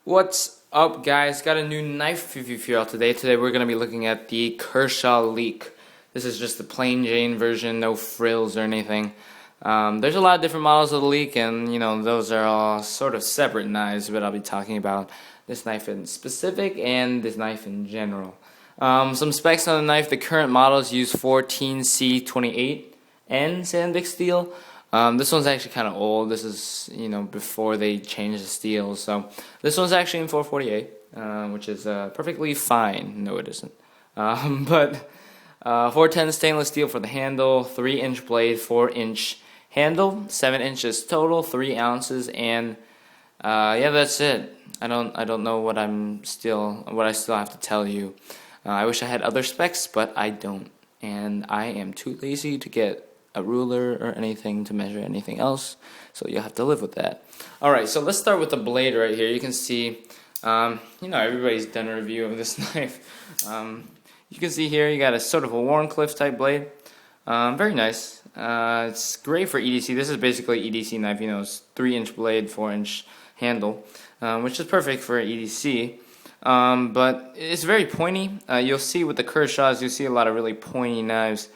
What's up, guys? Got a new knife review for y'all today. Today we're going to be looking at the Kershaw Leek. This is just the plain Jane version, no frills or anything. There's a lot of different models of the Leek, and those are all sort of separate knives, but I'll be talking about this knife in specific and this knife in general. Some specs on the knife: the current models use 14C28 and sandvik steel. This one's actually kind of old. This is, before they changed the steel. So this one's actually in 448, which is perfectly fine. No, it isn't. But 410 stainless steel for the handle, 3-inch blade, 4-inch handle, 7 inches total, 3 ounces, and yeah, that's it. I don't know what I still have to tell you. I wish I had other specs, but I don't, and I am too lazy to get a ruler or anything to measure anything else, so you'll have to live with that. Alright, so let's start with the blade right here. You can see, everybody's done a review of this knife. You can see here you got a sort of a Warncliffe type blade. Very nice. It's great for EDC. This is basically an EDC knife. It's 3-inch blade, 4-inch handle, which is perfect for EDC. But it's very pointy. You'll see with the Kershaws, you'll see a lot of really pointy knives.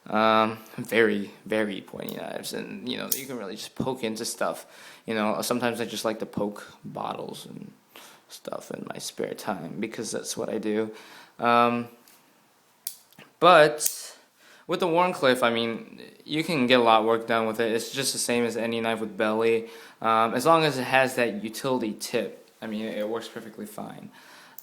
Very, very pointy knives, and you can really just poke into stuff. Sometimes I just like to poke bottles and stuff in my spare time because that's what I do. But with the Warncliffe, you can get a lot of work done with it. It's just the same as any knife with belly, as long as it has that utility tip. It works perfectly fine.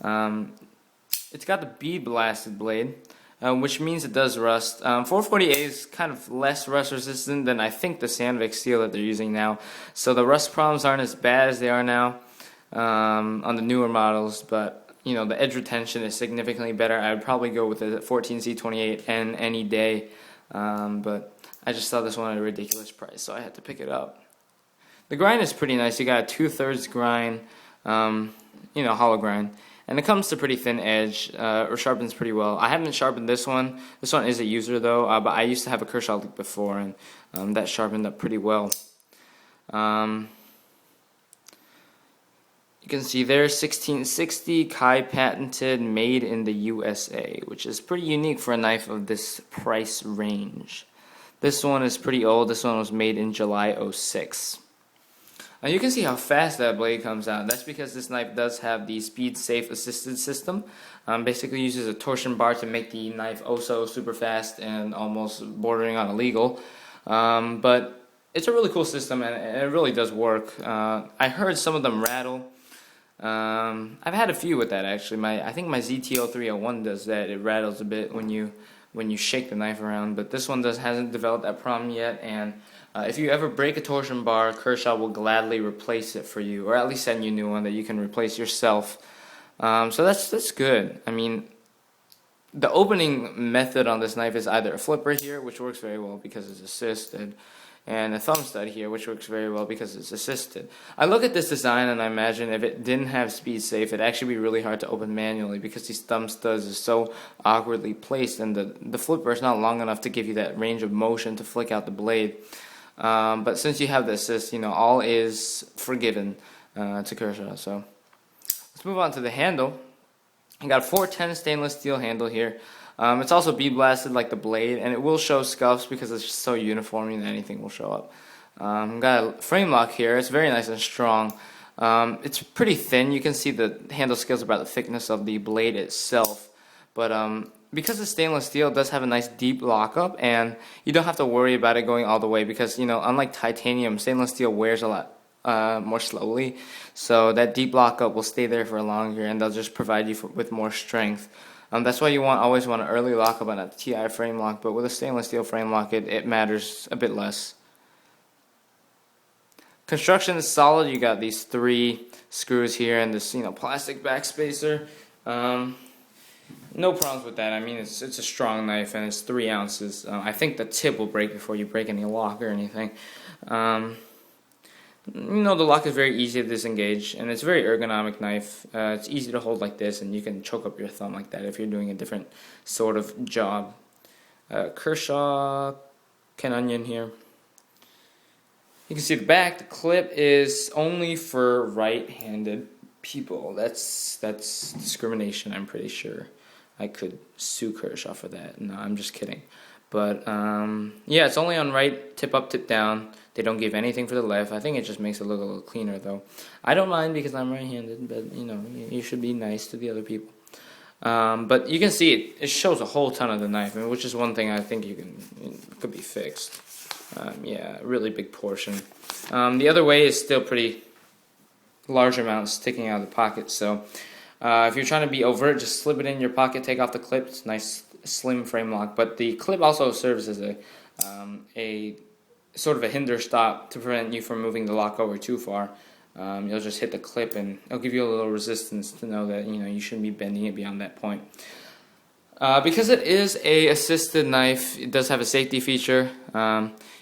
It's got the bead blasted blade, which means it does rust. 448 is kind of less rust resistant than I think the sandvik steel that they're using now, so the rust problems aren't as bad as they are now on the newer models, but the edge retention is significantly better. I would probably go with the 14C28 any day, but I just saw this one at a ridiculous price, so I had to pick it up. The grind is pretty nice. You got a 2/3 grind, hollow grind. And it comes to pretty thin edge, or sharpens pretty well. I haven't sharpened this one. This one is a user though, but I used to have a Kershaw Leek before, and that sharpened up pretty well. You can see there, 1660, Kai patented, made in the USA, which is pretty unique for a knife of this price range. This one is pretty old. This one was made in July '06. Now you can see how fast that blade comes out. That's because this knife does have the speed safe assisted system. Basically uses a torsion bar to make the knife oh so super fast and almost bordering on illegal. But it's a really cool system, and it really does work. I heard some of them rattle. I've had a few with that actually. I think my ZTO301 does that. It rattles a bit when you shake the knife around, but this one hasn't developed that problem yet. And if you ever break a torsion bar, Kershaw will gladly replace it for you, or at least send you a new one that you can replace yourself. So that's good. The opening method on this knife is either a flipper here, which works very well because it's assisted, and a thumb stud here, which works very well because it's assisted. I look at this design and I imagine if it didn't have speed safe, it'd actually be really hard to open manually because these thumb studs are so awkwardly placed, and the flipper is not long enough to give you that range of motion to flick out the blade. But since you have the assist, all is forgiven to Kershaw. So let's move on to the handle. I got a 410 stainless steel handle here. It's also bead blasted like the blade, and it will show scuffs because it's just so uniform that anything will show up. Got a frame lock here. It's very nice and strong. It's pretty thin. You can see the handle scales about the thickness of the blade itself, but because it's stainless steel, it does have a nice deep lockup, and you don't have to worry about it going all the way because, unlike titanium, stainless steel wears a lot more slowly, so that deep lockup will stay there for longer, and they'll just provide you with more strength. That's why you always want an early lockup on a TI frame lock, but with a stainless steel frame lock, it matters a bit less. Construction is solid. You got these 3 screws here and this plastic backspacer. No problems with that. It's a strong knife, and it's 3 ounces. I think the tip will break before you break any lock or anything. The lock is very easy to disengage, and it's a very ergonomic knife. It's easy to hold like this, and you can choke up your thumb like that if you're doing a different sort of job. Kershaw Canyon here. You can see the back. The clip is only for right-handed people. That's discrimination, I'm pretty sure. I could sue Kershaw for that. No, I'm just kidding. But yeah, it's only on right, tip up, tip down. They don't give anything for the left. I think it just makes it look a little cleaner, though. I don't mind because I'm right-handed, but you know, you should be nice to the other people. But you can see it shows a whole ton of the knife, which is one thing I think could be fixed. Yeah, really big portion. The other way is still pretty large amount sticking out of the pocket. So if you're trying to be overt, just slip it in your pocket, take off the clip. It's a nice slim frame lock. But the clip also serves as a sort of a hinder stop to prevent you from moving the lock over too far. You'll just hit the clip and it'll give you a little resistance to know that you shouldn't be bending it beyond that point. Because it is a assisted knife, it does have a safety feature.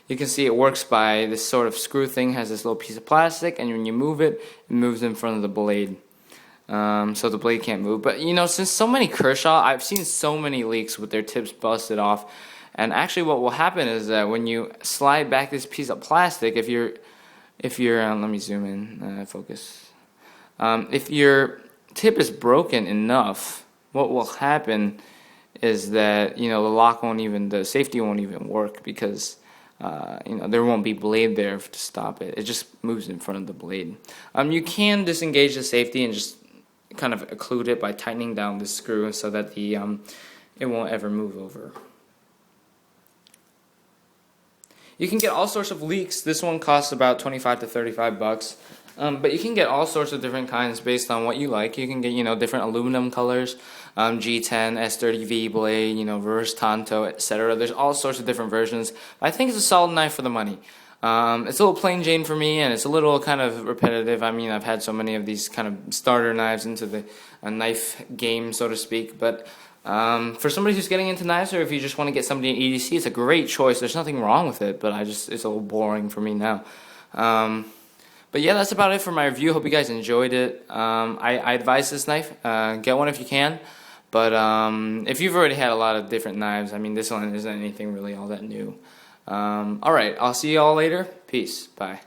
You can see it works by this sort of screw thing, has this little piece of plastic, and when you move it, it moves in front of the blade. So the blade can't move. But since so many Kershaw, I've seen so many Leeks with their tips busted off. And actually what will happen is that when you slide back this piece of plastic, if you're let me zoom in, focus. If your tip is broken enough, what will happen is that the safety won't even work because there won't be blade there to stop it. It just moves in front of the blade. You can disengage the safety and just kind of occlude it by tightening down the screw so that it won't ever move over. You can get all sorts of Leeks. This one costs about $25 to $35. But you can get all sorts of different kinds based on what you like. You can get, different aluminum colors, G10, S30V blade, reverse tanto, etc. There's all sorts of different versions. I think it's a solid knife for the money. It's a little plain Jane for me, and it's a little kind of repetitive. I mean, I've had so many of these kind of starter knives into the knife game, so to speak. But for somebody who's getting into knives, or if you just want to get somebody in EDC, it's a great choice. There's nothing wrong with it, but it's a little boring for me now. But yeah, that's about it for my review. Hope you guys enjoyed it. I advise this knife. Get one if you can. But if you've already had a lot of different knives, I mean, this one isn't anything really all that new. Alright, I'll see you all later. Peace. Bye.